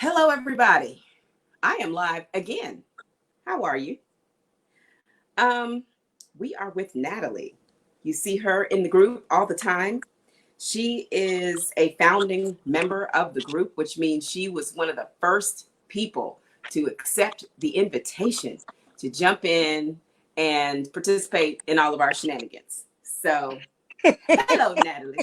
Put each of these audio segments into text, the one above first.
Hello, everybody. I am live again. How are you? Um, we are with Natalie. You see her in the group all the time. She is a founding member of the group, which means she was one of the first people to accept the invitation to jump in and participate in all of our shenanigans. So, hello, Natalie.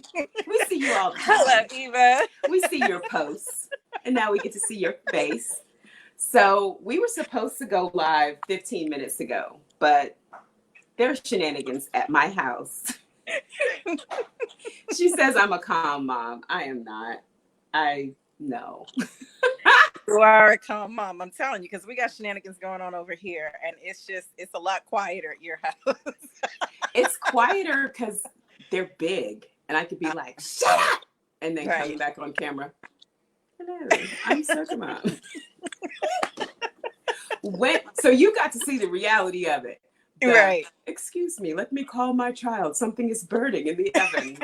We see you all the Hello, time. Eva. We see your posts, and now we get to see your face. So we were supposed to go live 15 minutes ago, but there's shenanigans at my house. She says I'm a calm mom. I am not. I know. You are a calm mom. I'm telling you, because we got shenanigans going on over here, and it's a lot quieter at your house. It's quieter because they're big, and I could be like, shut up, and then come back on camera. Hello, I'm SocaMom. So you got to see the reality of it. Right. Excuse me, let me call my child. Something is burning in the oven.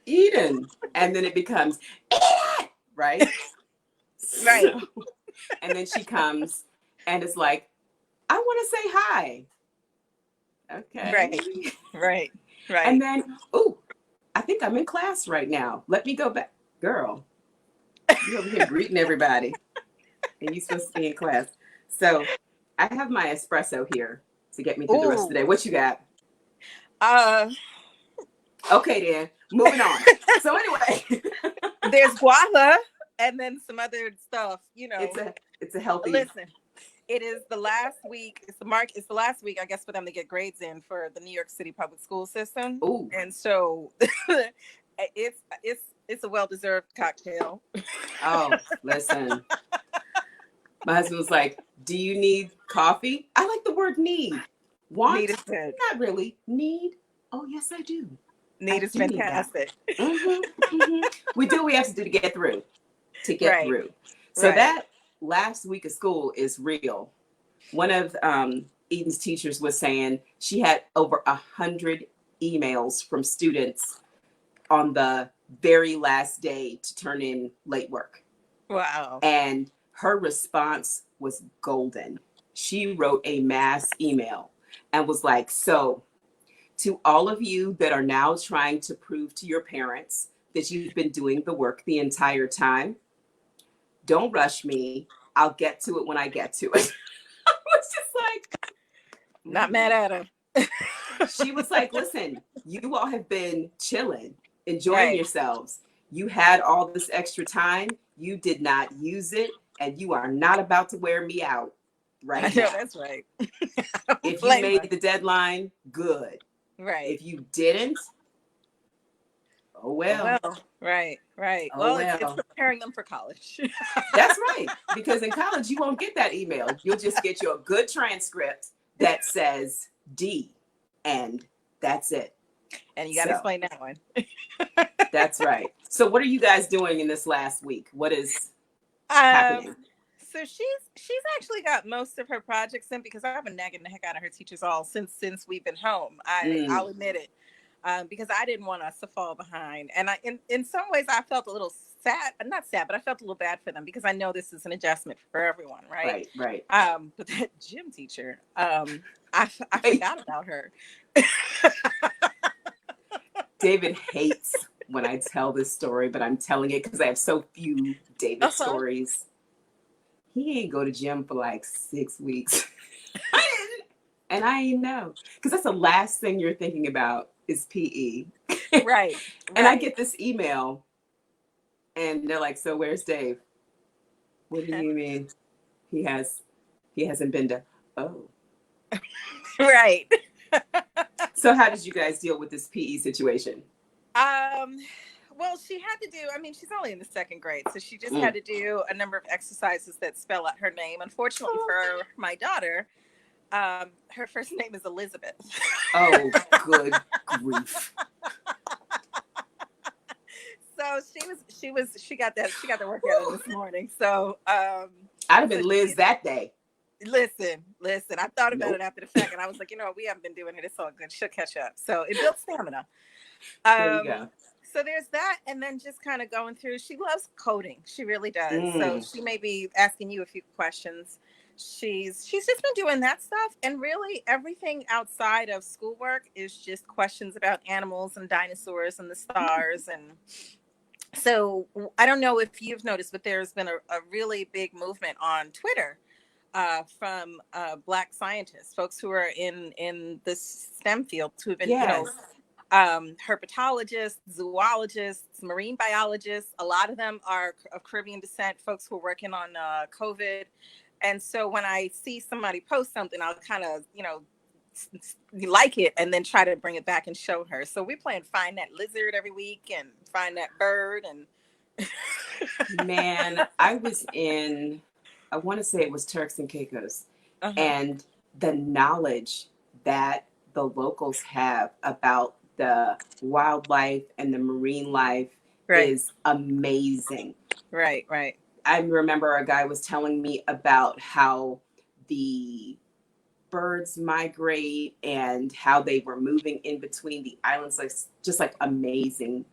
Eden. And then it becomes, Eden! Right? Right. So, and then she comes and is like, I want to say hi. Okay. Right. And then, I think I'm in class right now. Let me go back. Girl, you're over here greeting everybody. And you're supposed to be in class. So I have my espresso here to get me through the rest of the day. What you got? Okay, then. Moving on. So anyway. There's guava and then some other stuff, It's a healthy. Listen, it is the last week. It's the last week, I guess, for them to get grades in for the New York City public school system. Ooh. And so it's a well-deserved cocktail. Oh, listen. My husband was like, do you need coffee? I like the word need. Want? Need is good. Not really. Need? Oh, yes, I do. Need is fantastic. We do what we have to do to get through. Through. So that last week of school is real. One of Eden's teachers was saying she had over 100 emails from students on the very last day to turn in late work. Wow. And her response was golden. She wrote a mass email and was like, so to all of you that are now trying to prove to your parents that you've been doing the work the entire time, don't rush me. I'll get to it when I get to it. I was just like, not mad at her. She was like, listen, you all have been chilling, enjoying yourselves. You had all this extra time. You did not use it. And you are not about to wear me out right now. Yeah, that's right. If you made the deadline, good. Right. If you didn't, oh well. Right. Oh, well, it's preparing them for college. That's right. Because in college, you won't get that email. You'll just get your good transcript that says D, and that's it. And you got to explain that one. That's right. So what are you guys doing in this last week? What is happening? So she's actually got most of her projects in, because I've been nagging the heck out of her teachers all since we've been home. I'll admit it, because I didn't want us to fall behind, and in some ways I felt a little not sad, but I felt a little bad for them, because I know this is an adjustment for everyone, right? Right. But that gym teacher, I forgot about her. David hates when I tell this story, but I'm telling it because I have so few David stories. He ain't go to gym for like 6 weeks. And I ain't know. Because that's the last thing you're thinking about is PE. Right. And I get this email and they're like, so where's Dave? What do you mean? He hasn't been to, Right. So how did you guys deal with this PE situation? Well, she had to do, she's only in the second grade, so she just had to do a number of exercises that spell out her name. Unfortunately for my daughter, her first name is Elizabeth. Oh, good grief. So she got the workout this morning. So I'd have been Liz that day. Listen. I thought about it after the fact, and I was like, we haven't been doing it. It's all good. She'll catch up. So it builds stamina. There you go. So there's that, and then just kind of going through. She loves coding. She really does. So Mm. she may be asking you a few questions. She's just been doing that stuff, and really everything outside of schoolwork is just questions about animals and dinosaurs and the stars. And so I don't know if you've noticed, but there's been a really big movement on Twitter from Black scientists, folks who are in the STEM field, who have been, Yes. herpetologists, zoologists, marine biologists. A lot of them are of Caribbean descent, folks who are working on COVID. And so when I see somebody post something, I'll kind of, like it and then try to bring it back and show her. So we plan find that lizard every week and find that bird. And Man, I was in, I want to say it was Turks and Caicos, uh-huh. and the knowledge that the locals have about the wildlife and the marine life Right, is amazing. right. I remember a guy was telling me about how the birds migrate and how they were moving in between the islands, like just like amazing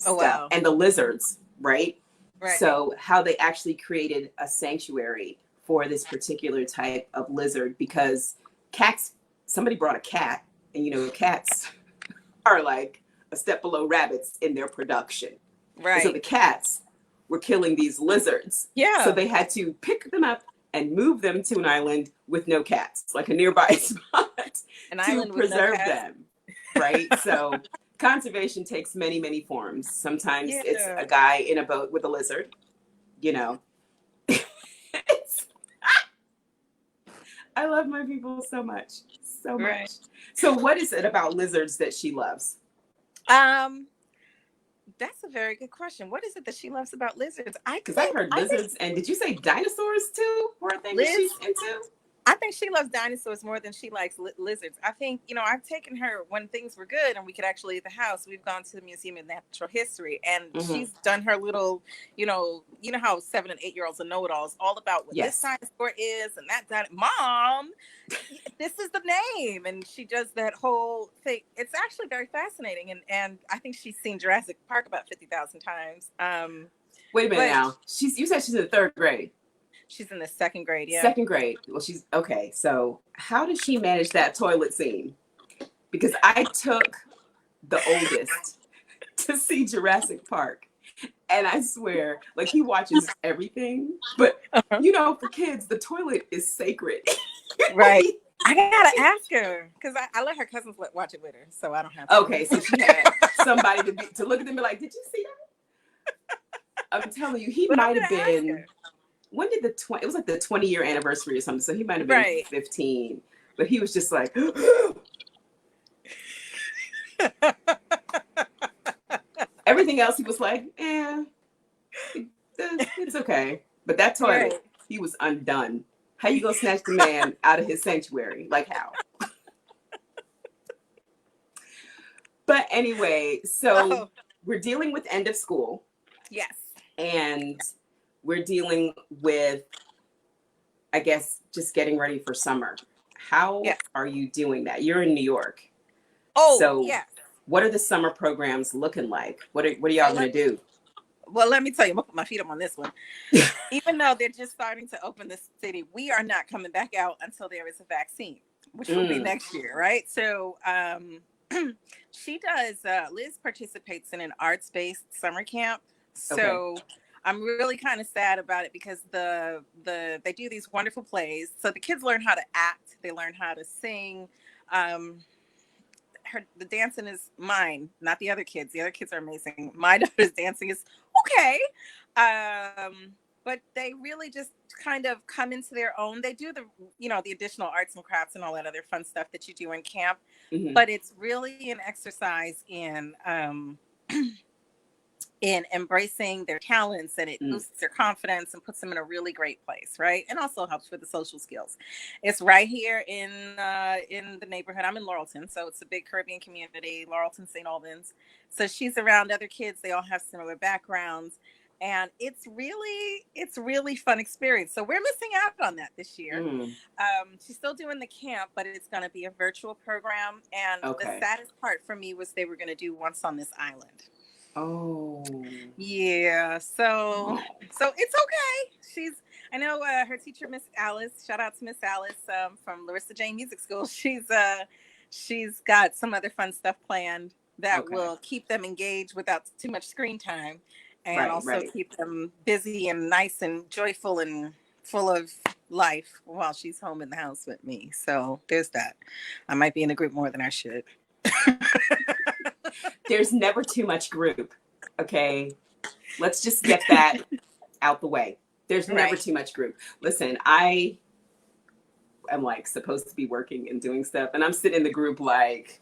Oh stuff. wow. And the lizards, right? Right. So how they actually created a sanctuary for this particular type of lizard, because cats, somebody brought a cat, and cats are like a step below rabbits in their production. And so Right. the cats were killing these lizards. So Yeah. they had to pick them up and move them to an island with no cats, like a nearby spot, An to island with no preserve cats. them. Right? So conservation takes many, many forms. Sometimes it's Yeah. a guy in a boat with a lizard, you know. It's, I love my people so much. So Right. much. So what is it about lizards that she loves? Um, that's a very good question. What is it that she loves about lizards? I Because I've think heard I think lizards, and did you say dinosaurs too were a thing that Liz she's into? I think she loves dinosaurs more than she likes lizards. I think, I've taken her when things were good and we could actually leave the house. We've gone to the Museum of Natural History, and Mm-hmm. she's done her little, how 7 and 8 year olds are know-it-alls, all about what this Yes. dinosaur is and that. Mom, this is the name. And she does that whole thing. It's actually very fascinating. And I think she's seen Jurassic Park about 50,000 times. Wait a minute But now. You said she's in the third grade. she's in the second grade. Yeah. Second grade. Well, she's okay. So how does she manage that toilet scene? Because I took the oldest to see Jurassic Park, and I swear, like, he watches everything, but Uh-huh. for kids, the toilet is sacred. Right. I gotta ask her because I let her cousins watch it with her, so I don't have to. Okay, so she had somebody to look at them and be like, "Did you see that?" I'm telling you, he But I'm might have gonna ask been. her. When did it was like the 20-year anniversary or something, so he might have been Right. 15, but he was just like everything else he was like, it's okay, but that toilet, Right. he was undone. How you gonna snatch the man out of his sanctuary? Like, how? But anyway, so Oh, we're dealing with end of school, yes. and we're dealing with, I guess, just getting ready for summer. How Yes. are you doing that? You're in New York. Oh, So yes. what are the summer programs looking like? What are y'all So gonna do? let me tell you, I'm gonna put my feet up on this one. Even though they're just starting to open the city, we are not coming back out until there is a vaccine, which will be next year, right? So she does Liz participates in an arts-based summer camp. Okay. So I'm really kind of sad about it because they do these wonderful plays. So the kids learn how to act, they learn how to sing. The dancing is mine, not the other kids. The other kids are amazing. My daughter's dancing is okay. But they really just kind of come into their own. They do the additional arts and crafts and all that other fun stuff that you do in camp. Mm-hmm. But it's really an exercise in embracing their talents, and it boosts their confidence and puts them in a really great place, right? And also helps with the social skills. It's right here in the neighborhood. I'm in Laurelton, so it's a big Caribbean community, Laurelton, St. Albans. So she's around other kids. They all have similar backgrounds, and it's really fun experience. So we're missing out on that this year. She's still doing the camp, but it's going to be a virtual program. And the Okay. saddest part for me was they were going to do Once on This Island. Oh. Yeah, so Oh. it's okay. I know her teacher, Miss Alice. Shout out to Miss Alice from Larissa Jane Music School. She's got some other fun stuff planned that Okay. will keep them engaged without too much screen time, and Right, also right. keep them busy and nice and joyful and full of life while she's home in the house with me. So there's that. I might be in the group more than I should. There's never too much group. Okay. Let's just get that out the way. There's never Right. too much group. Listen, I am like supposed to be working and doing stuff, and I'm sitting in the group like,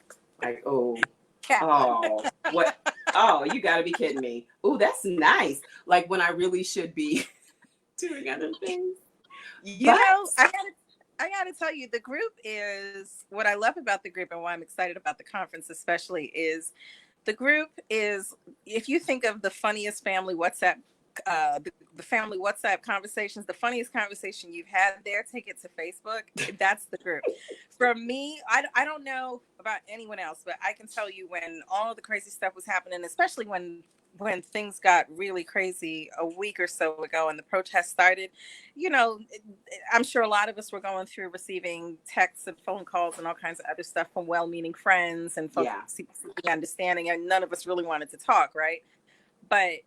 oh, Kappa. oh, what? Oh, you got to be kidding me. Oh, that's nice. Like when I really should be doing other things. You But know, I gotta tell you, the group is what I love about the group and why I'm excited about the conference, especially, is the group is, if you think of the funniest family WhatsApp, the family WhatsApp conversations, the funniest conversation you've had there, take it to Facebook. That's the group. For me, I don't know about anyone else, but I can tell you when all of the crazy stuff was happening, especially when things got really crazy a week or so ago and the protests started, you know, I'm sure a lot of us were going through receiving texts and phone calls and all kinds of other stuff from well-meaning friends and folks yeah, seeking understanding, and none of us really wanted to talk, right? But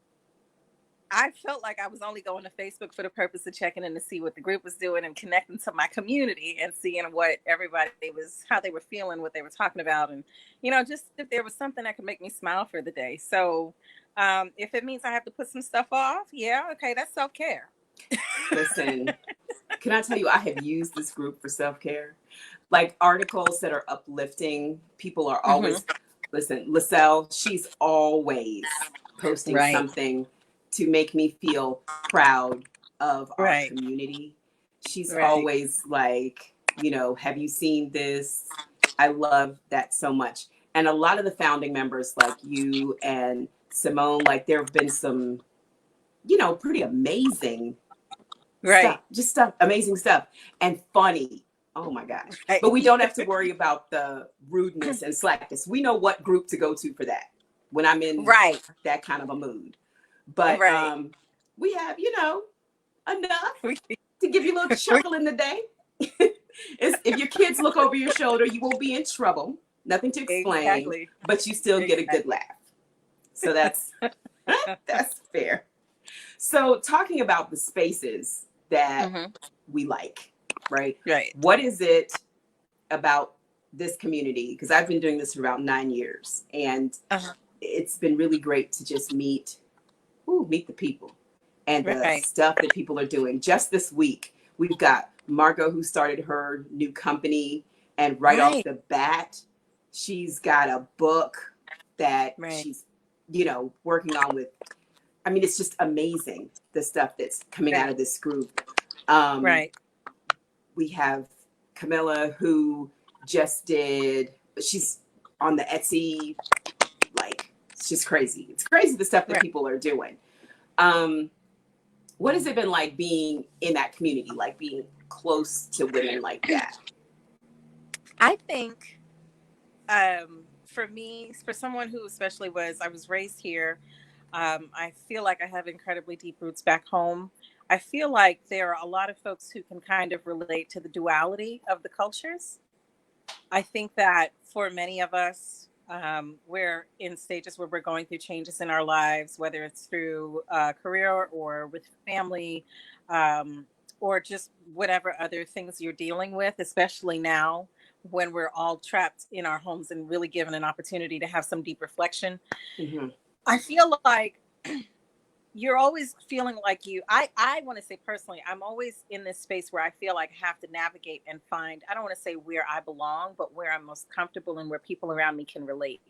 I felt like I was only going to Facebook for the purpose of checking in to see what the group was doing and connecting to my community and seeing what everybody was, how they were feeling, what they were talking about. And, you know, just if there was something that could make me smile for the day. So if it means I have to put some stuff off, yeah, okay, that's self-care. listen, can I tell you, I have used this group for self care. Like articles that are uplifting. People are Mm-hmm. always, listen, Lacelle, she's always posting Right. something to make me feel proud of our Right. community. She's Right. always like, have you seen this? I love that so much. And a lot of the founding members, like you and Simone, like there have been some, pretty amazing stuff, Right. just stuff, amazing stuff, and funny. Oh my gosh. But Right. we don't have to worry about the rudeness and slackness. We know what group to go to for that when I'm in Right. that kind of a mood. But Right. we have, enough to give you a little chuckle in the day. If your kids look over your shoulder, you won't be in trouble. Nothing to explain, Exactly. but you still get a good Exactly. laugh. So that's fair. So talking about the spaces that Mm-hmm. we like, right? Right. What is it about this community? Because I've been doing this for about 9 years, and Uh-huh. it's been really great to just meet the people and the Right. stuff that people are doing. Just this week, we've got Margot, who started her new company, and right off Right. the bat, she's got a book that Right. she's, working on with. I mean, it's just amazing the stuff that's coming out Right. of this group. Um, Right. we have Camilla, who just did, she's on the Etsy, like, it's just crazy. It's crazy the stuff that Right. people are doing. Um, what has it been like being in that community, like being close to women like that? I think for me, for someone who especially I was raised here, I feel like I have incredibly deep roots back home. I feel like there are a lot of folks who can kind of relate to the duality of the cultures. I think that for many of us, we're in stages where we're going through changes in our lives, whether it's through career or with family, or just whatever other things you're dealing with, especially now when we're all trapped in our homes and really given an opportunity to have some deep reflection. Mm-hmm. I feel like you're always feeling like I want to say personally, I'm always in this space where I feel like I have to navigate and find, I don't want to say where I belong, but where I'm most comfortable and where people around me can relate.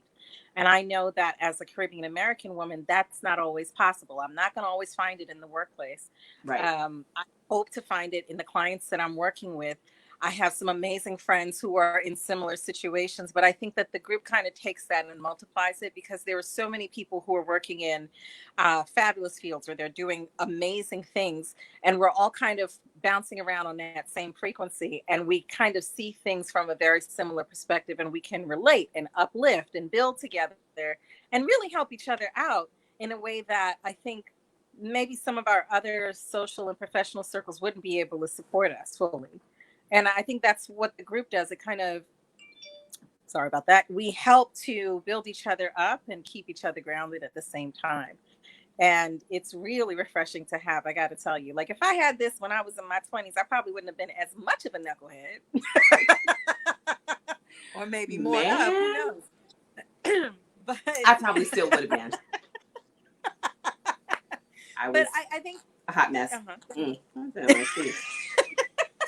And I know that as a Caribbean American woman, that's not always possible. I'm not going to always find it in the workplace. Right. I hope to find it in the clients that I'm working with. I have some amazing friends who are in similar situations, but I think that the group kind of takes that and multiplies it, because there are so many people who are working in fabulous fields where they're doing amazing things, and we're all kind of bouncing around on that same frequency, and we kind of see things from a very similar perspective, and we can relate and uplift and build together and really help each other out in a way that I think maybe some of our other social and professional circles wouldn't be able to support us fully. And I think that's what the group does. It kind of, sorry about that, we help to build each other up and keep each other grounded at the same time. And it's really refreshing to have, I got to tell you. Like, if I had this when I was in my 20s, I probably wouldn't have been as much of a knucklehead. Or maybe more of, who Man, knows? But I probably still would have been. I but was I think a hot mess. uh-huh.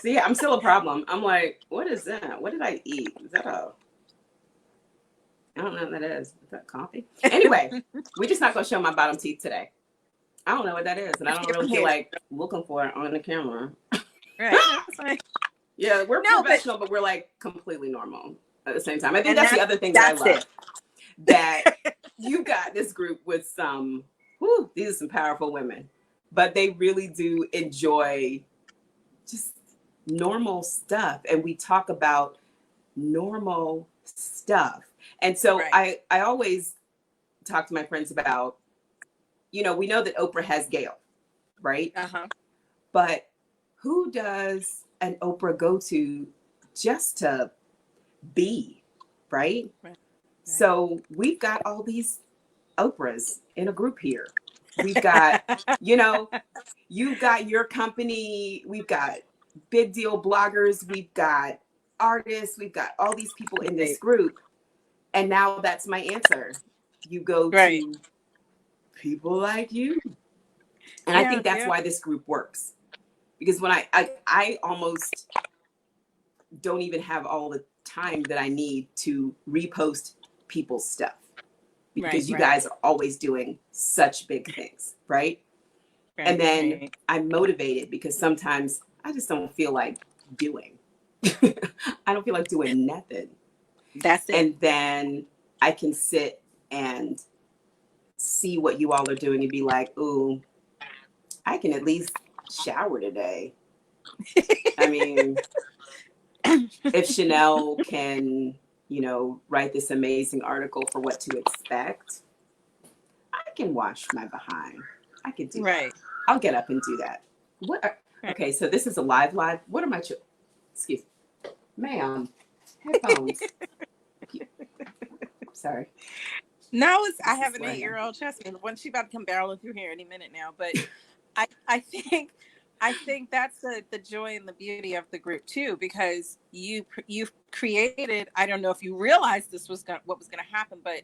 See, I'm still a problem. I'm like, what is that? What did I eat? Is that a? I don't know what that is. Is that coffee? Anyway, we're just not gonna show my bottom teeth today. I don't know what that is, and I don't really feel like looking for it on the camera. Right, that's fine. Yeah, we're No, professional, but we're like completely normal at the same time. I think and that's the other thing that I love. it. That you got this group with some, these are some powerful women, but they really do enjoy just normal stuff. And we talk about normal stuff. And so Right. I always talk to my friends about, we know that Oprah has Gail, right? Uh-huh. But who does an Oprah go to just to be, right? Right. So we've got all these Oprahs in a group here. We've got, you've got your company, we've got big deal bloggers, we've got artists, we've got all these people in this group. And now that's my answer. You go to people like you. And I think that's why this group works. Because when I almost don't even have all the time that I need to repost people's stuff. Because you guys are always doing such big things, right? And then I'm motivated because sometimes I just don't feel like doing. I don't feel like doing nothing. That's it. And then I can sit and see what you all are doing and be like, ooh, I can at least shower today. I mean, if Chanel can, write this amazing article for what to expect, I can wash my behind. I can do that. I'll get up and do that. Okay, so this is a live. What are my excuse me, ma'am, headphones. Sorry. No, I have an 8-year-old. Trust me, when she's about to come barreling through here any minute now. But I think that's the joy and the beauty of the group too, because you've created. I don't know if you realized this was what was going to happen, but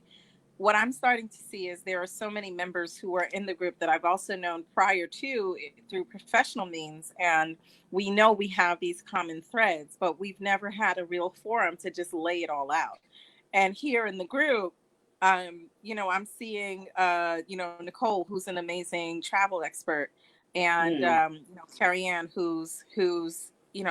what I'm starting to see is there are so many members who are in the group that I've also known prior to through professional means. And we know we have these common threads, but we've never had a real forum to just lay it all out. And here in the group, I'm seeing, Nicole, who's an amazing travel expert, and, Carrie Ann, who's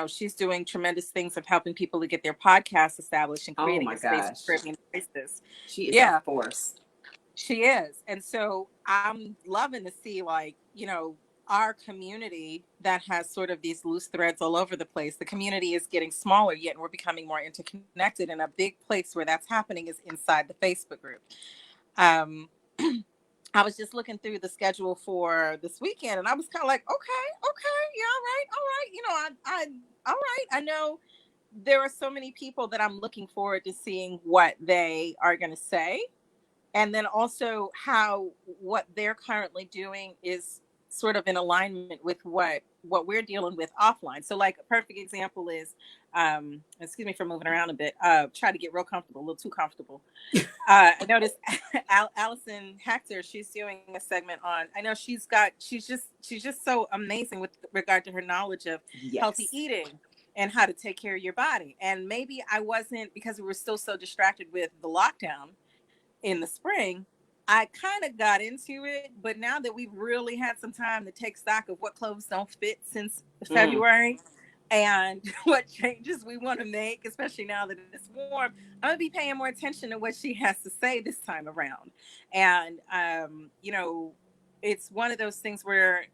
she's doing tremendous things of helping people to get their podcasts established and creating a space for Caribbean voices. She is a force. She is. And so I'm loving to see, our community that has sort of these loose threads all over the place. The community is getting smaller, yet we're becoming more interconnected. And a big place where that's happening is inside the Facebook group. I was just looking through the schedule for this weekend, and I was kind of like, okay, yeah, all right. All right. I know there are so many people that I'm looking forward to seeing what they are going to say. And then also how what they're currently doing is sort of in alignment with what we're dealing with offline. So like a perfect example is, excuse me for moving around a bit, try to get real comfortable, a little too comfortable. I noticed Alison Hector, she's doing a segment on, I know she's just so amazing with regard to her knowledge of healthy eating and how to take care of your body. And maybe I wasn't, because we were still so distracted with the lockdown in the spring, I kind of got into it, but now that we've really had some time to take stock of what clothes don't fit since February and what changes we want to make, especially now that it's warm, I'm gonna be paying more attention to what she has to say this time around. And it's one of those things where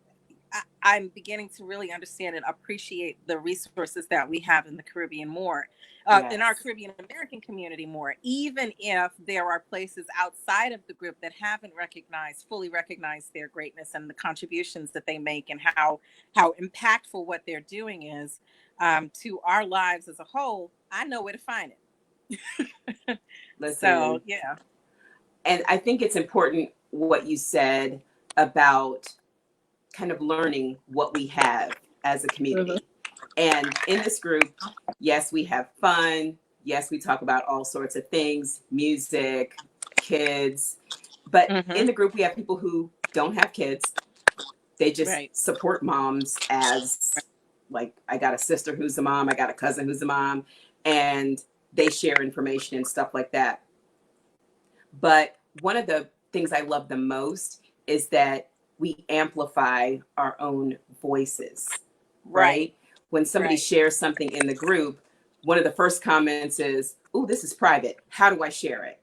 I'm beginning to really understand and appreciate the resources that we have in the Caribbean more, in our Yes. Caribbean American community more, even if there are places outside of the group that haven't fully recognized their greatness and the contributions that they make and how impactful what they're doing is to our lives as a whole. I know where to find it. So, Listen, yeah. and I think it's important what you said about kind of learning what we have as a Mhm. community. And in this group, yes, we have fun. Yes, we talk about all sorts of things, music, kids. But in Mhm. the group, we have people who don't have kids. They just Right. support moms as, like, I got a sister who's a mom, I got a cousin who's a mom, and they share information and stuff like that. But one of the things I love the most is that we amplify our own voices, Right. right? When somebody Right. shares something in the group, one of the first comments is, "Oh, this is private. How do I share it?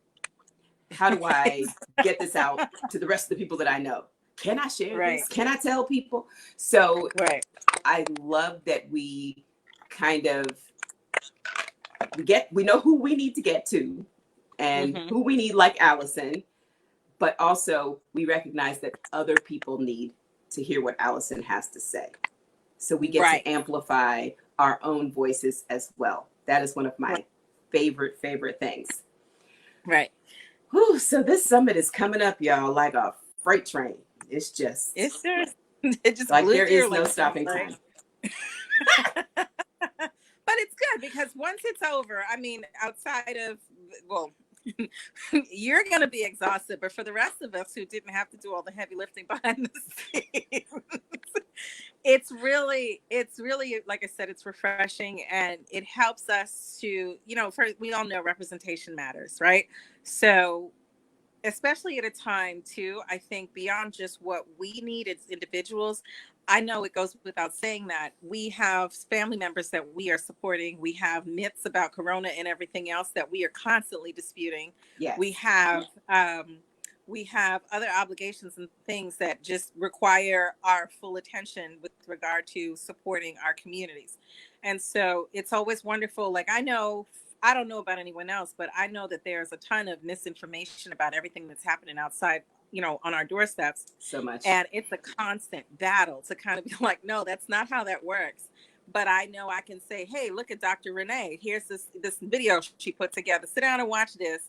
How do I get this out to the rest of the people that I know? Can I share Right. this? Can I tell people?" So Right. I love that we kind of we know who we need to get to and Mhm. who we need, like Allison, but also we recognize that other people need to hear what Allison has to say. So we get to Right. amplify our own voices as well. That is one of Right. my favorite things. Right. Whew, so this summit is coming up, y'all, like a freight train. It's just It's just it just like blew there through is like no a dream, stopping right? time. But it's good because once it's over, I mean, outside of, well, you're going to be exhausted, but for the rest of us who didn't have to do all the heavy lifting behind the scenes, it's really like I said, it's refreshing and it helps us to, we all know representation matters, right? So especially at a time too, I think beyond just what we need as individuals, I know it goes without saying that we have family members that we are supporting. We have myths about corona and everything else that we are constantly disputing. we Yes. have um, we have other obligations and things that just require our full attention with regard to supporting our communities. And so it's always wonderful. Like, I don't know about anyone else, but I know that there's a ton of misinformation about everything that's happening outside, on our doorsteps. So much. And it's a constant battle to kind of be like, no, that's not how that works. But I know I can say, hey, look at Dr. Renee. Here's this video she put together. Sit down and watch this.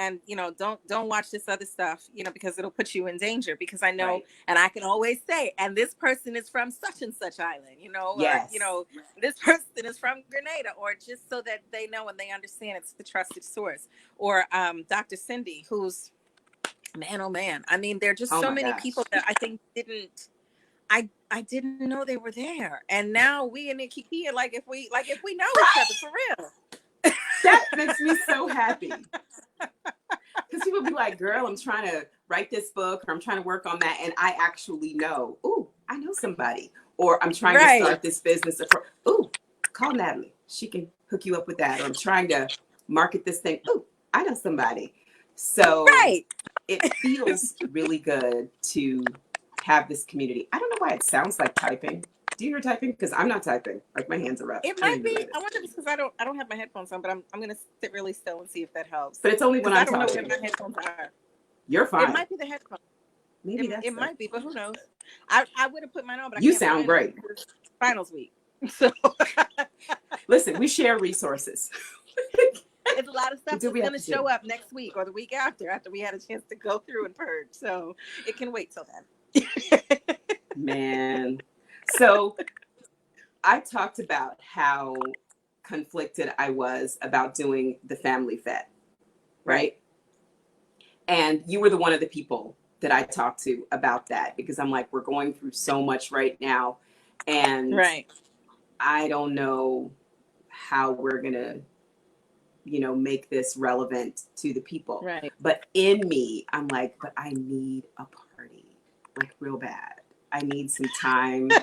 And don't watch this other stuff, because it'll put you in danger. Because I know, Right. and I can always say, and this person is from such and such island, or Yes. this person is from Grenada, or just so that they know and they understand it's the trusted source. Or Dr. Cindy, who's, man, oh man. I mean, there are just Oh so my many people gosh. that I think I didn't know they were there. And now we and Kiki are like if we know each other for real. That makes me so happy. Because people be like, girl, I'm trying to write this book or I'm trying to work on that. And I actually know, ooh, I know somebody. Or I'm trying to Right. start this business. Ooh, call Natalie. She can hook you up with that. Or I'm trying to market this thing. Ooh, I know somebody. So Right. it feels really good to have this community. I don't know why it sounds like typing. Do you hear typing? Because I'm not typing. Like my hands are up. It I don't might even be. realize I it. wonder if it's because I don't have my headphones on, but I'm gonna sit really still and see if that helps. But it's only when Because I I'm don't know where talking. my headphones are. You're It fine. might be the headphones. Maybe It that's the. might be, but who knows? I would have put mine on, but I You can't sound find them great. because it's finals week. So Listen, we share resources. it's a lot of We stuff do what that's we have gonna to do. show up next week or the week after we had a chance to go through and purge. So it can wait till then. Man. So I talked about how conflicted I was about doing the family vet, Right. right? And you were the one of the people that I talked to about that because I'm like, we're going through so much right now. And Right. I don't know how we're going to, make this relevant to the people. Right. But in me, I'm like, but I need a party, like real bad. I need some time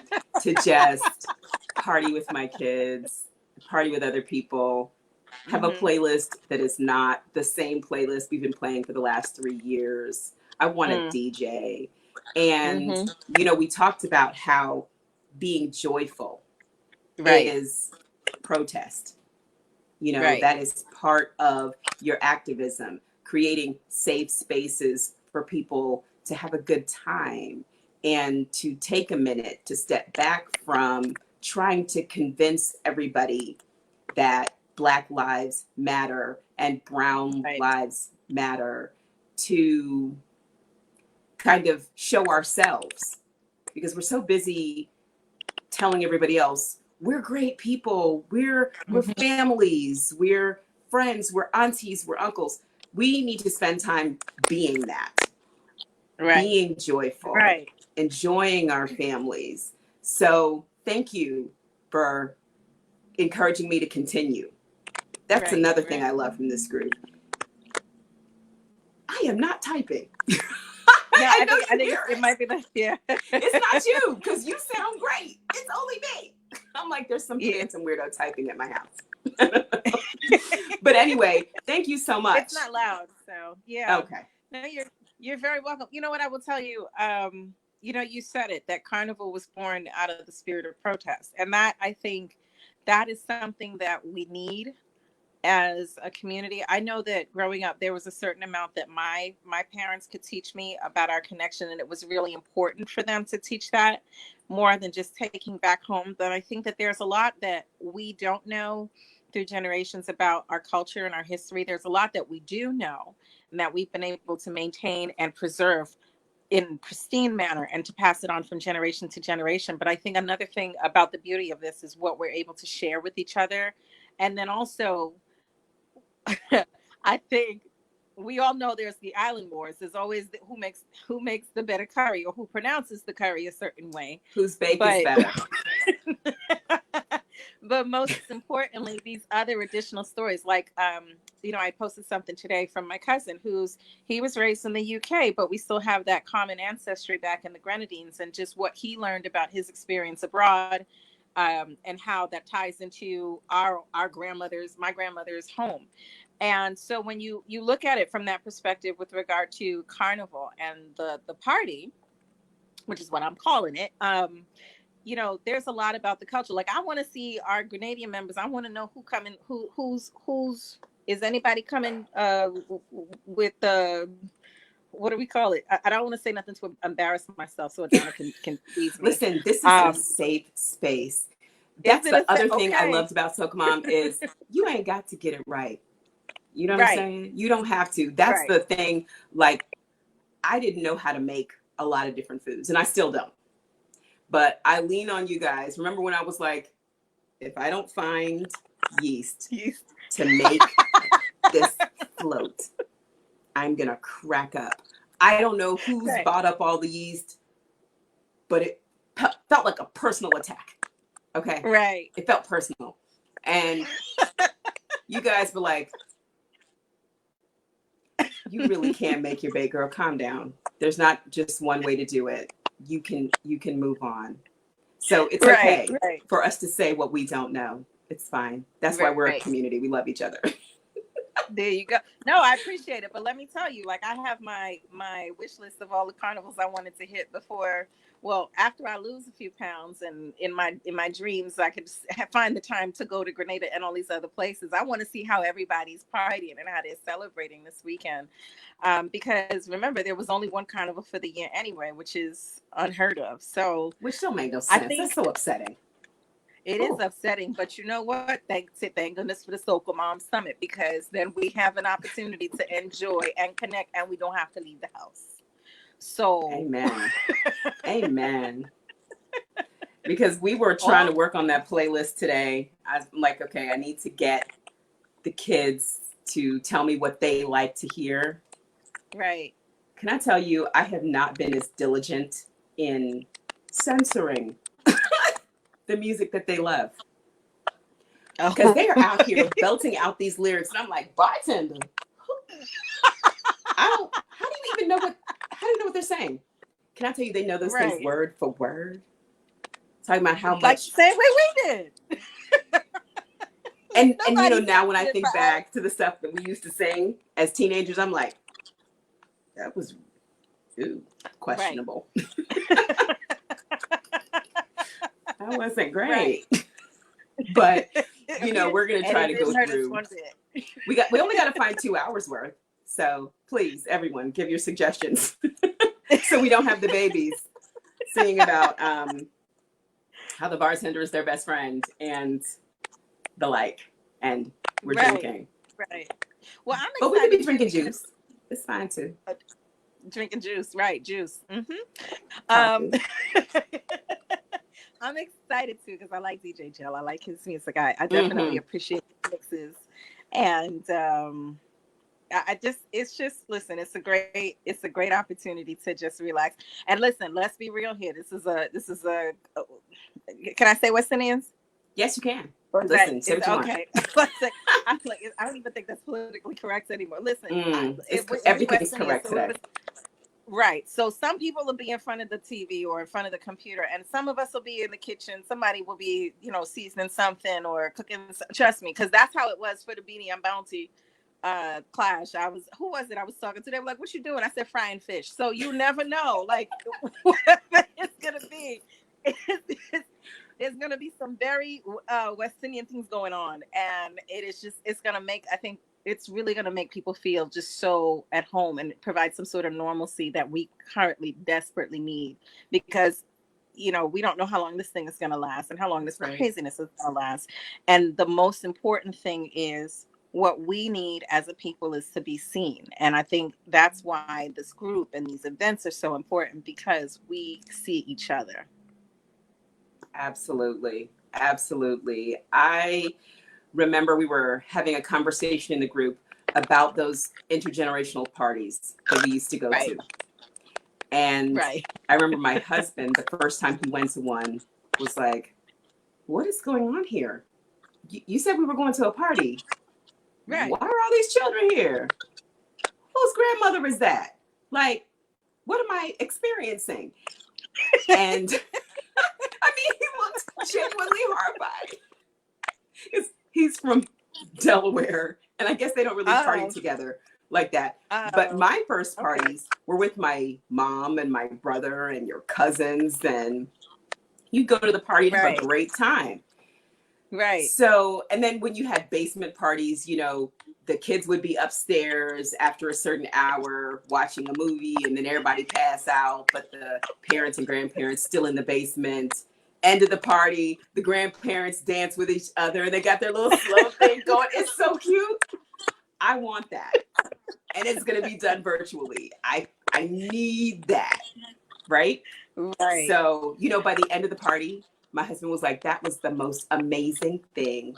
to just party with my kids, party with other people, have a Mm-hmm. playlist that is not the same playlist we've been playing for the last 3 years. I want a Mm. DJ. And, we talked about how being joyful Right. is protest. Right. That is part of your activism, creating safe spaces for people to have a good time and to take a minute to step back from trying to convince everybody that Black lives matter and brown Right. lives matter, to kind of show ourselves, because we're so busy telling everybody else we're great people, we're families, we're friends, we're aunties, we're uncles. We need to spend time being that, Right. being joyful, Right. enjoying our families. So thank you for encouraging me to continue. That's Right. another thing Right. I love from this group. I am not typing. No, I I know think you hear it might be the It's not you, because you sound great. It's only me. I'm like, there's some Yeah. phantom weirdo typing at my house. But anyway, thank you so much. It's not loud, so yeah. Okay. No, you're very welcome. You know what I will tell you? You said it, that Carnival was born out of the spirit of protest. And that, I think, that is something that we need as a community. I know that growing up, there was a certain amount that my parents could teach me about our connection, and it was really important for them to teach that more than just taking back home. But I think that there's a lot that we don't know through generations about our culture and our history. There's a lot that we do know and that we've been able to maintain and preserve in pristine manner and to pass it on from generation to generation. But I think another thing about the beauty of this is what we're able to share with each other. And then also, I think we all know there's the island wars. There's always who makes the better curry, or who pronounces the curry a certain way. Whose bake is But better? but most importantly, these other additional stories, like I posted something today from my cousin he was raised in the UK, but we still have that common ancestry back in the Grenadines, and just what he learned about his experience abroad, and how that ties into my grandmother's home. And so when you look at it from that perspective with regard to Carnival and the party, which is what I'm calling it, there's a lot about the culture. Like, I want to see our Grenadian members. I want to know who's is anybody coming with what do we call it? I don't want to say nothing to embarrass myself, so Adana can tease me. Listen, this is a safe space. That's the other thing I loved about SocaMom is you ain't got to get it right. You know what I'm saying? You don't have to. That's the thing. Like, I didn't know how to make a lot of different foods, and I still don't. But I lean on you guys. Remember when I was like, if I don't find yeast to make this float, I'm going to crack up. I don't know who's bought up all the yeast, but it felt like a personal attack. Okay? Right. It felt personal. And you guys were like, you really can't make your bake, girl. Calm down. There's not just one way to do it. You can move on. So it's okay for us to say what we don't know. It's fine. That's why we're a community. We love each other. There you go. No, I appreciate it. But let me tell you, like, I have my wish list of all the carnivals I wanted to hit after I lose a few pounds, and in my dreams, I could find the time to go to Grenada and all these other places. I want to see how everybody's partying and how they're celebrating this weekend. Because remember, there was only one carnival for the year anyway, which is unheard of. So, which still made no sense. That's so upsetting. It is upsetting, but you know what? Thank goodness for the SocaMom Summit, because then we have an opportunity to enjoy and connect, and we don't have to leave the house. So, amen. Amen. Because we were trying to work on that playlist today. I'm like, okay, I need to get the kids to tell me what they like to hear. Right. Can I tell you, I have not been as diligent in censoring the music that they love. Because they are out here belting out these lyrics, and I'm like, bartender. How do you even know what they're saying? Can I tell you, they know those things word for word? Talking about how much. Like the same way we did. and now when I think back to the stuff that we used to sing as teenagers, I'm like, that was, ooh. Questionable. That wasn't great. Right. But we're gonna And try it to go didn't hurt us through. one bit. We only got to find 2 hours worth. So please, everyone, give your suggestions so we don't have the babies singing about how the bartender is their best friend and the like, and we're drinking. Right. Well, I'm But we could excited be drinking too juice. It's fine too. drinking juice, right? Juice. Coffee. I'm excited too because I like DJ Jill. I like his music. I definitely appreciate his mixes, and I just listen. It's a great opportunity to just relax and listen. Let's be real here. This is a. Can I say Westinians? Yes, you can. Listen, say what you okay. I'm like, I don't even think that's politically correct anymore. Listen, everything's correct today. Right. So some people will be in front of the TV or in front of the computer, and some of us will be in the kitchen. Somebody will be, seasoning something or cooking. Trust me, because that's how it was for the Beanie and Bounty clash. Who was it I was talking to? They were like, "What you doing?" I said, "Frying fish." So you never know, like whatever it's gonna be. There's going to be some very West Indian things going on. And it's going to make, I think it's really going to make people feel just so at home and provide some sort of normalcy that we currently desperately need. Because, we don't know how long this thing is going to last and how long this craziness is going to last. And the most important thing is what we need as a people is to be seen. And I think that's why this group and these events are so important, because we see each other. Absolutely. I remember we were having a conversation in the group about those intergenerational parties that we used to go to. And I remember my husband, the first time he went to one, was like, "What is going on here? You said we were going to a party. Right. Why are all these children here? Whose grandmother is that? Like, what am I experiencing?" And I mean, he looked genuinely horrified. He's from Delaware, and I guess they don't really party together like that. But my first parties were with my mom and my brother and your cousins, and you go to the party and have a great time. Right. So, and then when you had basement parties, the kids would be upstairs after a certain hour watching a movie, and then everybody pass out, but the parents and grandparents still in the basement. End of the party, the grandparents dance with each other. They got their little slow thing going. It's so cute. I want that. And it's going to be done virtually. I need that. Right? Right. So, by the end of the party, my husband was like, "That was the most amazing thing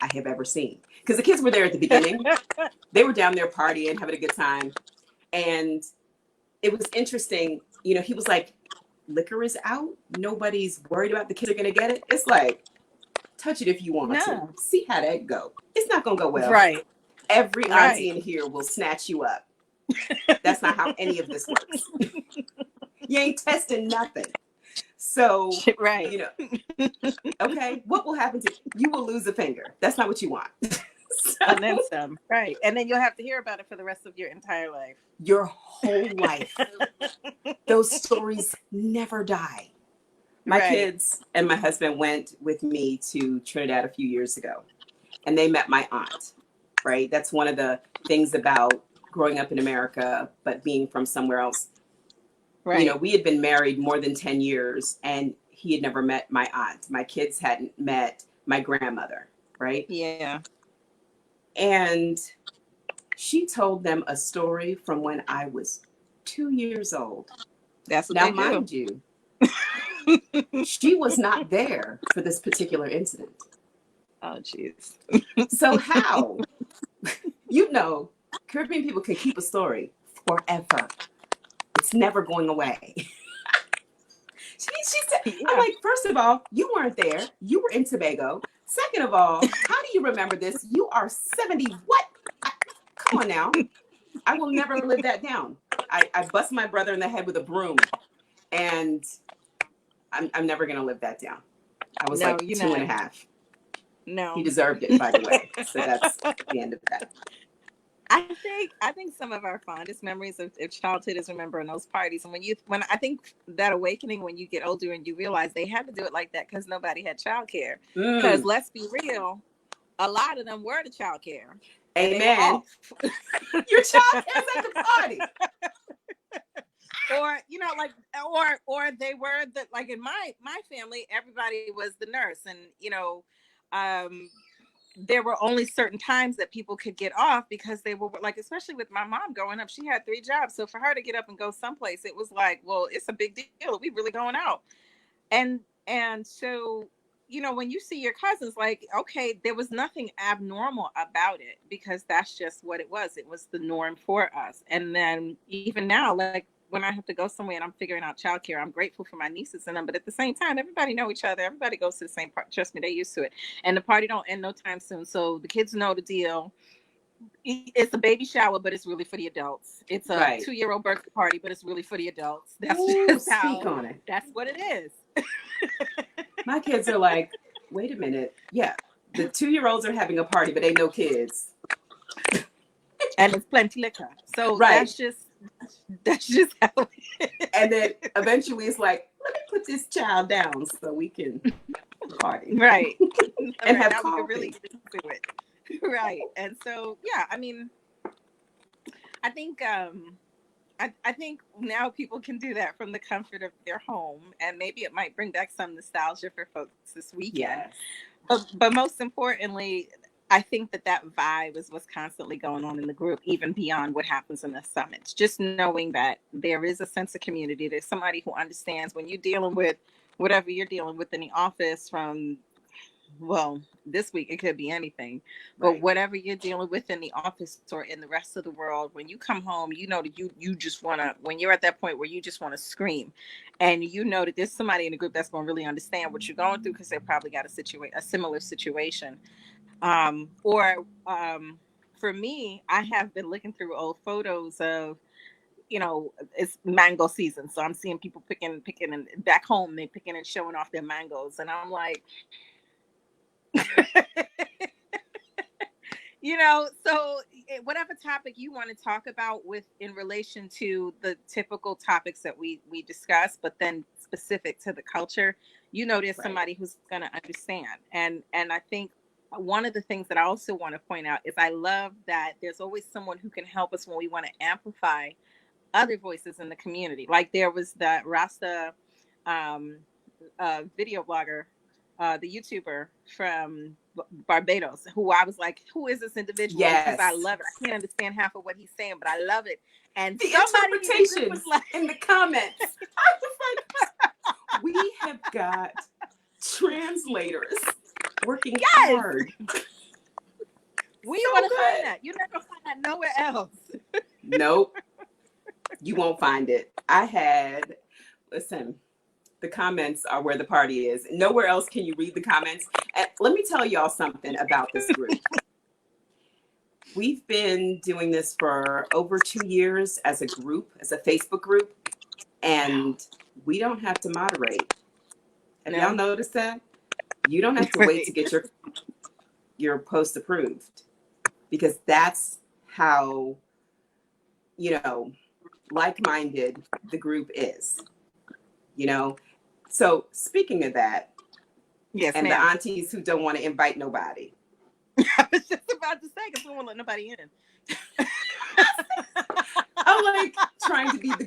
I have ever seen." Because the kids were there at the beginning. They were down there partying, having a good time. And it was interesting. He was like, "Liquor is out. Nobody's worried about the kids are going to get it." It's like, touch it if you want to. See how that go. It's not going to go well. Right. Every auntie in here will snatch you up. That's not how any of this works. You ain't testing nothing. So, okay, what will happen to you? You will lose a finger. That's not what you want. And then some. Right. And then you'll have to hear about it for the rest of your entire life. Your whole life. Those stories never die. My kids and my husband went with me to Trinidad a few years ago, and they met my aunt, right? That's one of the things about growing up in America, but being from somewhere else. Right. We had been married more than 10 years, and he had never met my aunt. My kids hadn't met my grandmother, right? Yeah. And she told them a story from when I was 2 years old. That's what now, they do. mind you, she was not there for this particular incident. Oh, jeez. So how? Caribbean people can keep a story forever. It's never going away. She said, I'm like, first of all, you weren't there. You were in Tobago. Second of all, how do you remember this? You are 70. What? Come on now. I will never live that down. I bust my brother in the head with a broom, and I'm never going to live that down. I was like 2.5. No. He deserved it, by the way. So that's the end of that. I think some of our fondest memories of childhood is remembering those parties. And when I think that awakening when you get older and you realize they had to do it like that because nobody had childcare. Because Mm. let's be real, a lot of them were the childcare, and they were Amen. off. Your child is at the party. Or like, or they were the, like, in my family, everybody was the nurse, and um there were only certain times that people could get off because they were like, especially with my mom growing up, she had 3 jobs. So for her to get up and go someplace, it was like, well, it's a big deal. We really going out. And so, when you see your cousins, like, okay, there was nothing abnormal about it because that's just what it was. It was the norm for us. And then even now, like, when I have to go somewhere and I'm figuring out childcare, I'm grateful for my nieces and them. But at the same time, everybody know each other. Everybody goes to the same part. Trust me, they used to it. And the party don't end no time soon. So the kids know the deal. It's a baby shower, but it's really for the adults. It's a Right. 2-year-old birthday party, but it's really for the adults. That's Ooh, just speak how. on it. That's what it is. My kids are like, wait a minute. Yeah, the 2-year-olds are having a party, but they no kids. And it's plenty liquor. So Right. that's just how it is. And then eventually it's like, let me put this child down so we can party. Right. And have now coffee. we can really get into it. Right. And so, yeah, I mean, I think I think now people can do that from the comfort of their home, and maybe it might bring back some nostalgia for folks this weekend. Yes. But most importantly, I think that vibe is what's constantly going on in the group, even beyond what happens in the summits. Just knowing that there is a sense of community. There's somebody who understands when you're dealing with whatever you're dealing with in the office, from, well, this week it could be anything, but Right. whatever you're dealing with in the office or in the rest of the world, when you come home, you know that you just want to, when you're at that point where you just want to scream, and you know that there's somebody in the group that's going to really understand what you're going through because they probably got a similar situation. Or For me, I have been looking through old photos of, it's mango season, so I'm seeing people picking, and back home they picking and showing off their mangoes, and I'm like, so whatever topic you want to talk about with in relation to the typical topics that we discuss, but then specific to the culture, there's Right. somebody who's going to understand. And I think one of the things that I also want to point out is I love that there's always someone who can help us when we want to amplify other voices in the community. Like there was that Rasta um, video blogger, the YouTuber from Barbados, who I was like, who is this individual? Because I Yes. love it. I can't understand half of what he's saying, but I love it. And The somebody interpretations like, in the comments. I was like, we have got translators working hard. We So want to good. find that. You're not going to find that nowhere else. Nope. You won't find it. Listen, the comments are where the party is. Nowhere else can you read the comments. And let me tell y'all something about this group. We've been doing this for over 2 years as a group, as a Facebook group, and we don't have to moderate. Have y'all noticed that? You don't have to wait to get your post approved, because that's how, like-minded the group is. So speaking of that, yes, and ma'am. the aunties who don't want to invite nobody. I was just about to say, because we won't let nobody in. I'm like trying to be the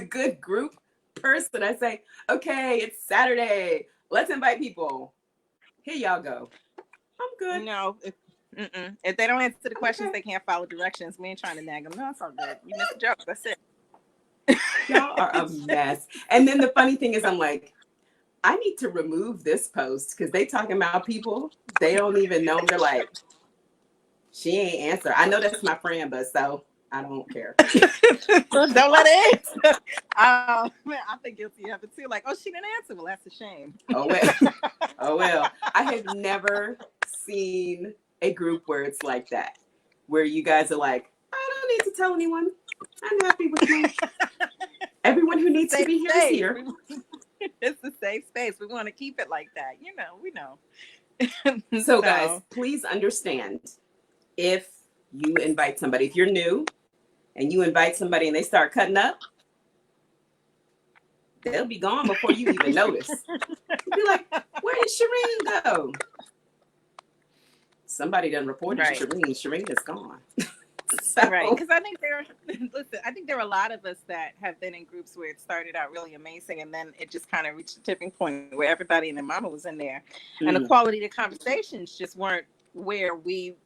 good group person. I say, okay, it's Saturday. Let's invite people. Here y'all go. I'm good. No, if they don't answer the questions, they can't follow directions. We ain't trying to nag them. No, it's all good. You missed the joke. That's it. Y'all are a mess. And then the funny thing is, I'm like, I need to remove this post because they talking about people they don't even know. They're like, she ain't answer. I know that's my friend, but so I don't care. Don't let it answer. Man, I've been guilty of it too. Like, oh, she didn't answer. Well, that's a shame. Oh well. Oh well. I have never seen a group where it's like that, where you guys are like, I don't need to tell anyone. I'm happy with my everyone who needs to be here is here. It's a safe space. We want to keep it like that. We know. So guys, please understand, if you invite somebody, if you're new and you invite somebody and they start cutting up, they'll be gone before you even notice. You'll be like, where did Shireen go? Somebody done reported Right. Shireen. Shireen is gone. So, Right, because I think I think there are a lot of us that have been in groups where it started out really amazing, and then it just kind of reached a tipping point where everybody and their mama was in there, and the quality of the conversations just weren't where we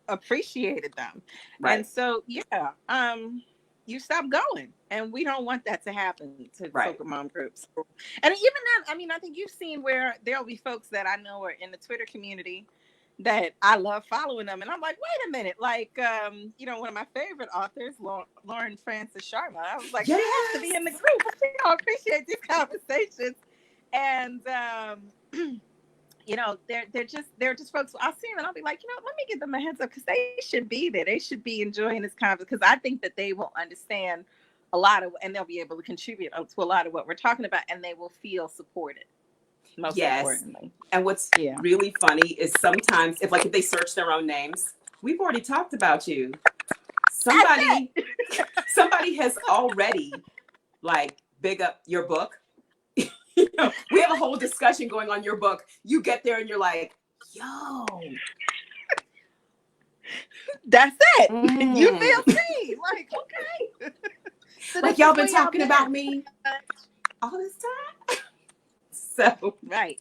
appreciated them, right. and so you stop going, and we don't want that to happen to Right. SocaMom groups. And even then, I mean, I think you've seen where there'll be folks that I know are in the Twitter community that I love following them. And I'm like, wait a minute. Like, one of my favorite authors, Lauren Francis Sharma, I was like, Yes. she has to be in the group. I appreciate these conversations. And, they're just folks, I'll see them and I'll be like, let me give them a heads up because they should be there. They should be enjoying this conversation because I think that they will understand a lot of, and they'll be able to contribute to a lot of what we're talking about, and they will feel supported. Most importantly. And what's really funny is sometimes if they search their own names, we've already talked about you. Somebody has already big up your book. We have a whole discussion going on your book. You get there and you're like, yo. That's it. You feel seen. Okay. So y'all been talking about me all this time. So right.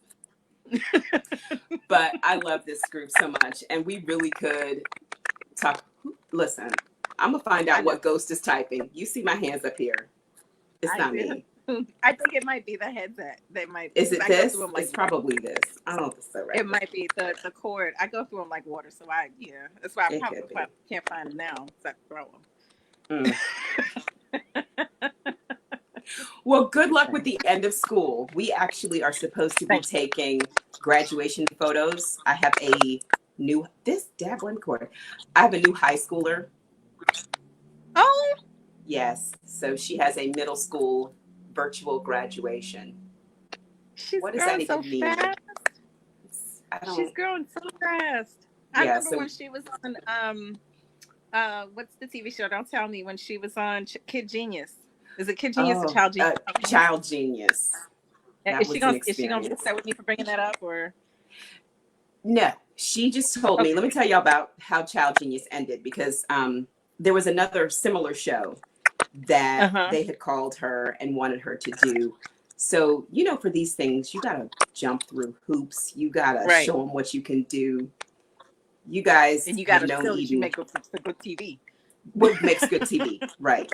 But I love this group so much, and we really could talk. Listen, I'm gonna find out what Ghost is typing. You see my hands up here. It's not me. I think it might be the headset. They might. Is it this? It's probably this. I don't know if it's so right. It might be the cord. I go through them like water, so that's why I probably can't find them now. So I throw them. Well, good luck with the end of school. We actually are supposed to be taking graduation photos. I have a new I have a new high schooler. Oh, yes. So she has a middle school virtual graduation. What does that even mean? She's growing so fast. I remember when she was on what's the TV show? Don't tell me. When she was on Kid Genius. Is it Kid Genius or Child Genius? Child Genius. Is she gonna be upset with me for bringing that up, or? No, she just told me. Let me tell y'all about how Child Genius ended, because there was another similar show that they had called her and wanted her to do. So for these things, you gotta jump through hoops. You gotta show them what you can do. You guys, and you gotta show that you make good TV. What makes good TV, right?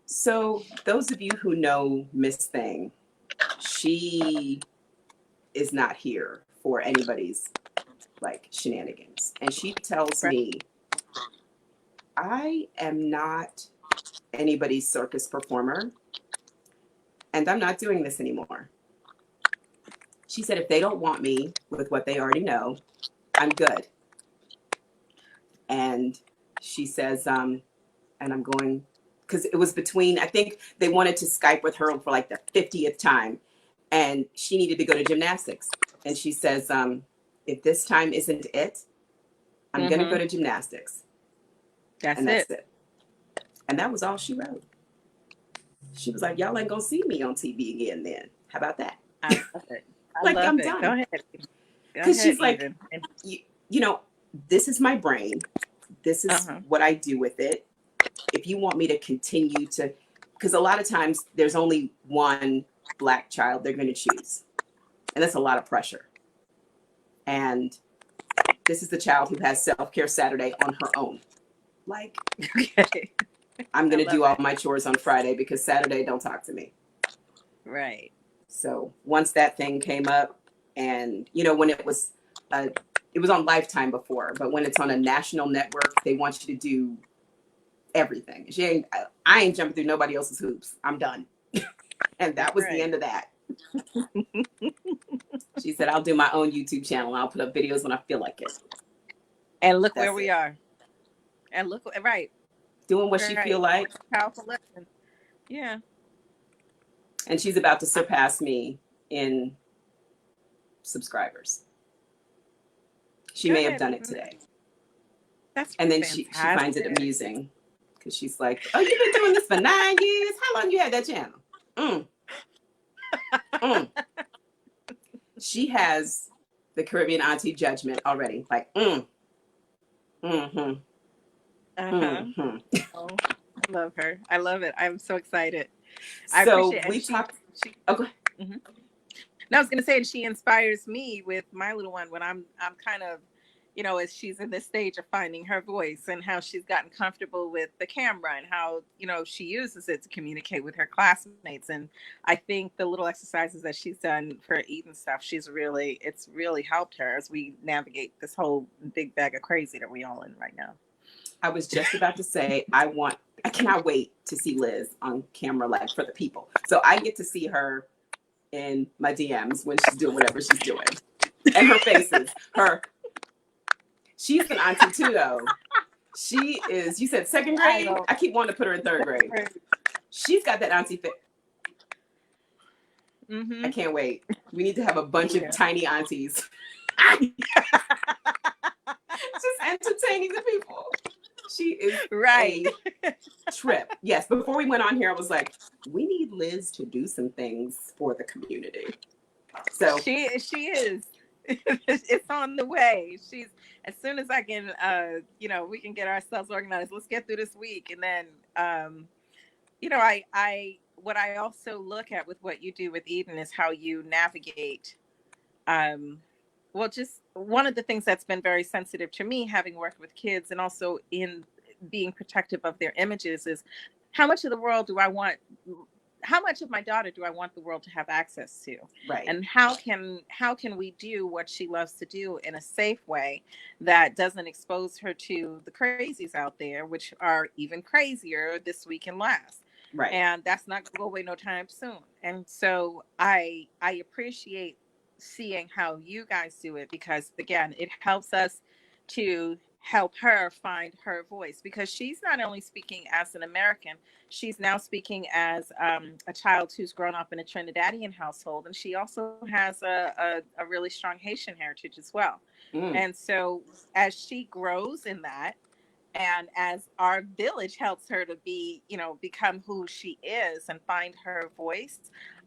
So those of you who know Miss Thing, she is not here for anybody's shenanigans. And she tells me, I am not anybody's circus performer, and I'm not doing this anymore. She said, if they don't want me with what they already know, I'm good. And she says, and I'm going, because it was between, I think they wanted to Skype with her for the 50th time, and she needed to go to gymnastics. And she says, if this time isn't it, I'm going to go to gymnastics. That's it. And that was all she wrote. She was like, y'all ain't going to see me on TV again then. How about that? I love it. I'm done. Go ahead. Because she's like, this is my brain. This is what I do with it. If you want me to continue to, because a lot of times there's only one Black child they're going to choose. And that's a lot of pressure. And this is the child who has self-care Saturday on her own. I'm going to do all my chores on Friday because Saturday don't talk to me. Right. So once that thing came up, and when it was on Lifetime before, but when it's on a national network, they want you to do everything. I ain't jumping through nobody else's hoops. I'm done. And that was the end of that. She said, I'll do my own YouTube channel. And I'll put up videos when I feel like it. And look where we are. And look, doing what she feel like. Powerful lesson. Yeah. And she's about to surpass me in subscribers. She may have done it today. That's And then she finds it fantastic. amusing because she's like, "Oh, you've been doing this for 9 years? How long you had that channel?" Mm, mm. She has the Caribbean auntie judgment already. Like, mm-hmm, Uh-huh. mm-hmm. Oh, I love her. I love it. I'm so excited. I So appreciate it. And we talked. she Oh, go ahead. mhm. No, I was gonna say, and she inspires me with my little one when I'm kind of, as she's in this stage of finding her voice and how she's gotten comfortable with the camera and how, she uses it to communicate with her classmates. And I think the little exercises that she's done for Eden stuff, it's really helped her as we navigate this whole big bag of crazy that we all in right now. I was just about to say, I cannot wait to see Liz on camera, like for the people. So I get to see her in my DMs when she's doing whatever she's doing. And her faces, she's an auntie too, though. She is, you said second grade? I keep wanting to put her in third grade. She's got that auntie fit. Mm-hmm. I can't wait. We need to have a bunch of tiny aunties. Just entertaining the people. She is right. a trip. Yes, before we went on here, I was like, we need Liz to do some things for the community. So she is. It's on the way. She's, as soon as I can, we can get ourselves organized. Let's get through this week, and then, I what I also look at with what you do with Eden is how you navigate. Well, just one of the things that's been very sensitive to me, having worked with kids and also in being protective of their images, is how much of the world do I want? How much of my daughter do I want the world to have access to? right. And how can we do what she loves to do in a safe way that doesn't expose her to the crazies out there, which are even crazier this week and last? Right. And that's not going to go away no time soon. And so I appreciate seeing how you guys do it, because again, it helps us to help her find her voice, because she's not only speaking as an American, she's now speaking as a child who's grown up in a Trinidadian household, and she also has a really strong Haitian heritage as well. And so as she grows in that, and as our village helps her to become who she is and find her voice,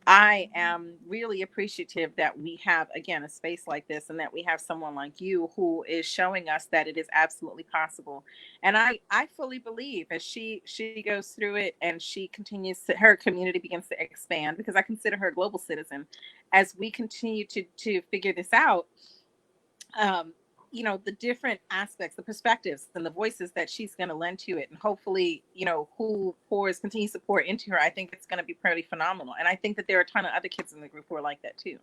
I am really appreciative that we have, again, a space like this, and that we have someone like you who is showing us that it is absolutely possible. And I fully believe as she goes through it and she continues to, her community begins to expand, because I consider her a global citizen, as we continue to figure this out, um, the different aspects, the perspectives, and the voices that she's going to lend to it, and hopefully, who pours continued support into her, I think it's going to be pretty phenomenal. And I think that there are a ton of other kids in the group who are like that too.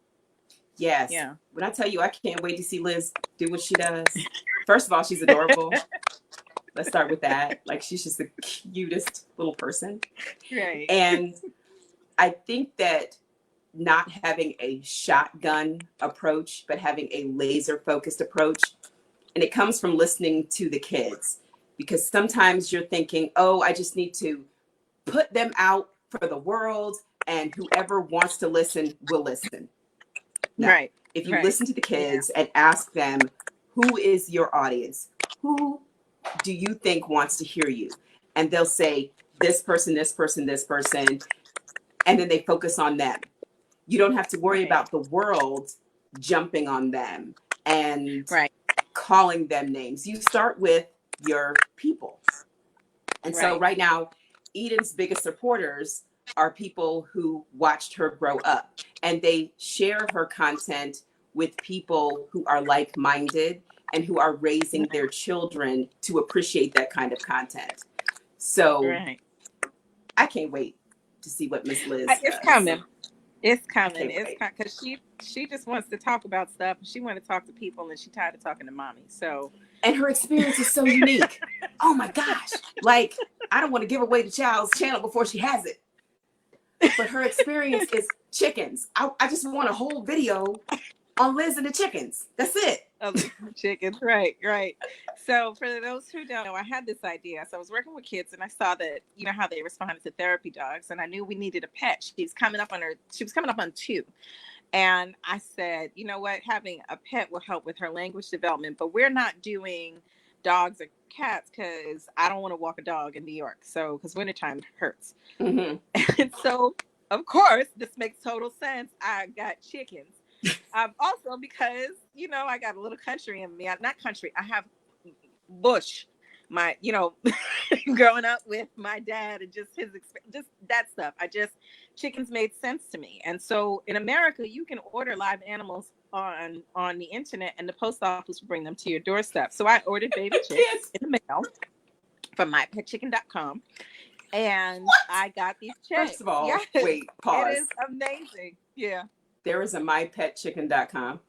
Yes. Yeah. When I tell you, I can't wait to see Liz do what she does. First of all, she's adorable. Let's start with that. Like, she's just the cutest little person. Right. And I think that not having a shotgun approach, but having a laser focused approach. And it comes from listening to the kids, because sometimes you're thinking, oh, I just need to put them out for the world, and whoever wants to listen will listen. No. Right. If you listen to the kids and ask them, who is your audience? Who do you think wants to hear you? And they'll say, this person, this person, this person. And then they focus on them. You don't have to worry about the world jumping on them and calling them names. You start with your people. And so right now, Eden's biggest supporters are people who watched her grow up, and they share her content with people who are like-minded and who are raising their children to appreciate that kind of content. So I can't wait to see what Miss Liz does. It's coming. It's coming. It's coming, because she just wants to talk about stuff. She wants to talk to people, and she's tired of talking to mommy. So, and her experience is so unique. Oh my gosh! Like, I don't want to give away the child's channel before she has it, but her experience is chickens. I just want a whole video on Liz and the chickens. That's it. Chickens, right. So for those who don't know, I had this idea. So I was working with kids, and I saw that, how they responded to therapy dogs, and I knew we needed a pet. She was coming up on 2. And I said, you know what, having a pet will help with her language development, but we're not doing dogs or cats because I don't want to walk a dog in New York. So, because wintertime hurts. Mm-hmm. And so, of course, this makes total sense. I got chickens. Also, because, I got a little country in me. Not country, I have bush. My, growing up with my dad and just just that stuff. Chickens made sense to me. And so in America, you can order live animals on the internet, and the post office will bring them to your doorstep. So I ordered baby chicks in the mail from mypetchicken.com, and What? I got these First chicks. of all, Yes, wait, it pause. is amazing. Yeah. There is a mypetchicken.com.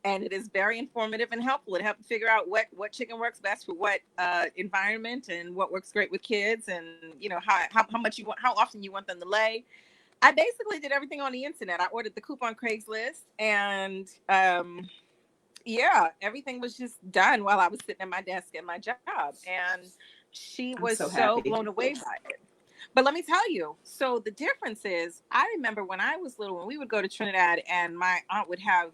And it is very informative and helpful. It helps figure out what chicken works best for what environment, and what works great with kids, and how much you want, how often you want them to lay. I basically did everything on the internet. I ordered the coop on Craigslist, and yeah, everything was just done while I was sitting at my desk at my job, and she I'm was so so happy. blown away by it. But let me tell you, so the difference is, I remember when I was little, when we would go to Trinidad, and my aunt would have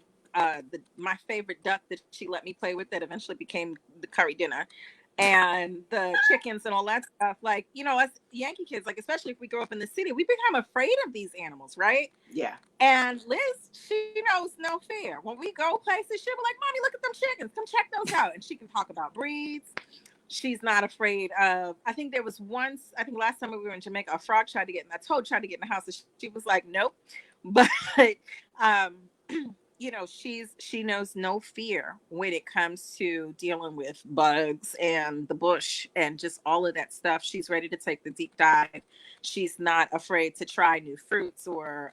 my favorite duck that she let me play with, that eventually became the curry dinner, and the chickens and all that stuff. Like, us Yankee kids, like, especially if we grow up in the city, we become afraid of these animals, right? Yeah. And Liz, she knows no fear. When we go places, she'll be like, "Mommy, look at them chickens. Come check those out." And she can talk about breeds. She's not afraid of. I think there was once. I think last time we were in Jamaica, a toad tried to get in the house, and she was like, "Nope." But um, she knows no fear when it comes to dealing with bugs and the bush and just all of that stuff. She's ready to take the deep dive. She's not afraid to try new fruits or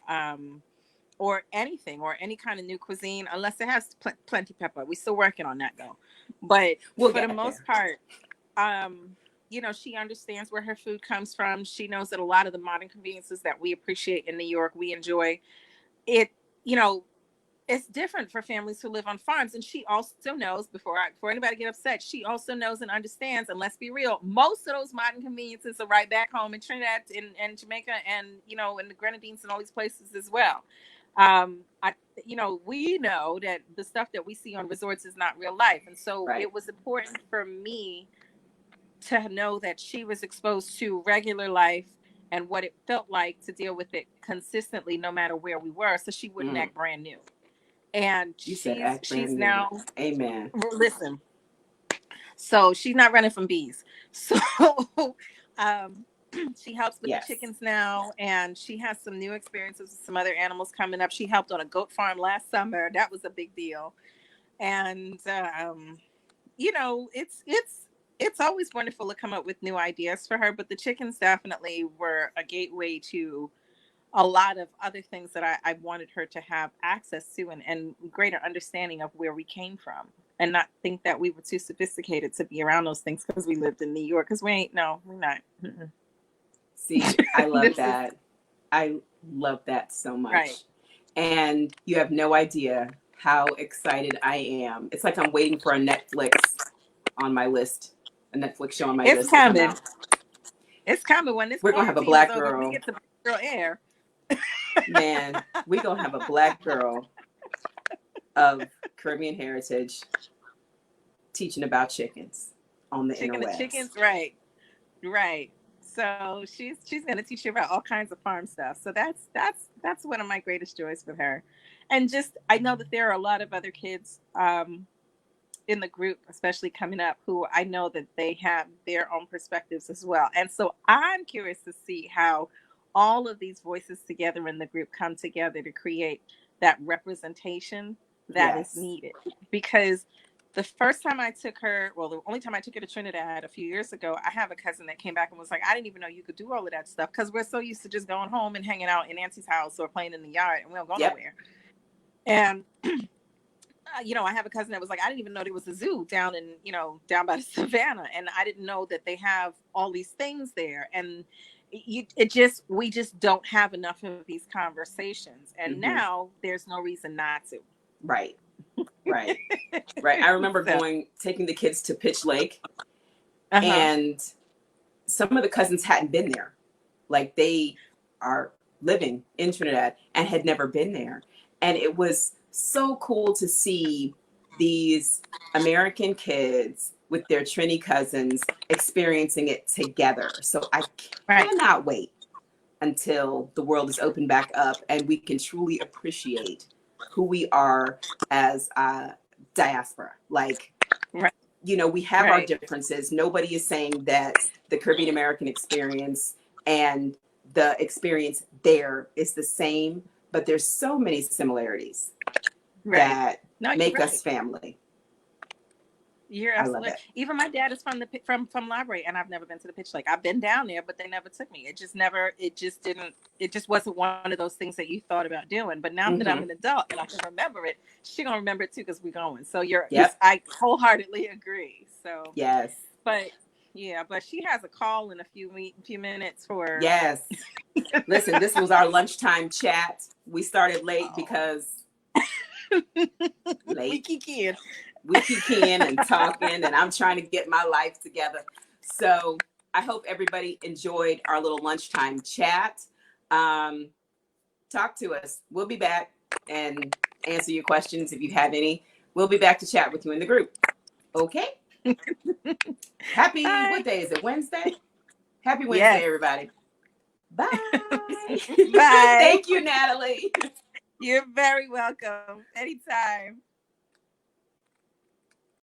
anything, or any kind of new cuisine, unless it has plenty pepper. We're still working on that though. But We'll for the get most there. part, she understands where her food comes from. She knows that a lot of the modern conveniences that we appreciate in New York, we enjoy it. You know, it's different for families who live on farms. And she also knows, before anybody get upset, she also knows and understands. And let's be real, most of those modern conveniences are right back home in Trinidad and Jamaica, and in the Grenadines and all these places as well. We know that the stuff that we see on resorts is not real life, and so Right. it was important for me to know that she was exposed to regular life and what it felt like to deal with it consistently, no matter where we were, so she wouldn't act brand new. And You said act she's brand new. now, Amen. listen, so she's not running from bees. So um she helps with the Yes. chickens now, and she has some new experiences with some other animals coming up. She helped on a goat farm last summer. That was a big deal. And it's always wonderful to come up with new ideas for her, but the chickens definitely were a gateway to a lot of other things that I wanted her to have access to, and greater understanding of where we came from, and not think that we were too sophisticated to be around those things because we lived in New York, because we're not. Mm-mm. See, I love This is that. I love that so right. much. And you have no idea how excited I am. It's like I'm waiting for a Netflix on my list, a Netflix show on my It's list to come coming. out. It's coming when this We're going to have a quarantine is black over. We girl. get to girl air. Man, we're going to have a black girl of Caribbean heritage teaching about chickens on the Chicken and interwebs. chickens, right. So she's going to teach you about all kinds of farm stuff. So that's one of my greatest joys with her. And just, I know that there are a lot of other kids in the group, especially coming up, who I know that they have their own perspectives as well. And so I'm curious to see how all of these voices together in the group come together to create that representation that is Yes. needed. Because the first time I took her, well, the only time I took her to Trinidad a few years ago, I have a cousin that came back and was like, "I didn't even know you could do all of that stuff," because we're so used to just going home and hanging out in Auntie's house or playing in the yard, and we don't go Yep. nowhere. And I have a cousin that was like, "I didn't even know there was a zoo down down by the savannah, and I didn't know that they have all these things there." And we just don't have enough of these conversations, and Mm-hmm. now there's no reason not to. Right. Right. Right. I remember So, taking the kids to Pitch Lake, uh-huh. and some of the cousins hadn't been there. Like, they are living in Trinidad and had never been there. And it was so cool to see these American kids with their Trini cousins experiencing it together. So I Right. cannot wait until the world is opened back up and we can truly appreciate who we are as diaspora. Like, Right. you know, we have our Right. differences. Nobody is saying that the Caribbean American experience and the experience there is the same, but there's so many similarities Right. that No, you're make right. us family. You're I love absolutely. it. Even my dad is from library, and I've never been to the pitch lake. I've been down there, but they never took me. It just never. It just didn't. It just wasn't one of those things that you thought about doing. But now that I'm an adult and I can remember it, she gonna remember it too because we're going. So Yep. I wholeheartedly agree. So Yes. but yeah, but she has a call in a few minutes for. Yes. Listen, this was our lunchtime chat. We started late because We kicking and talking, and I'm trying to get my life together. So I hope everybody enjoyed our little lunchtime chat. Talk to us. We'll be back and answer your questions if you have any. We'll be back to chat with you in the group. Okay? Happy, Bye. what day is it? Wednesday? Happy Wednesday, Yes. everybody. Bye. Bye. Thank you, Natalie. You're very welcome. Anytime.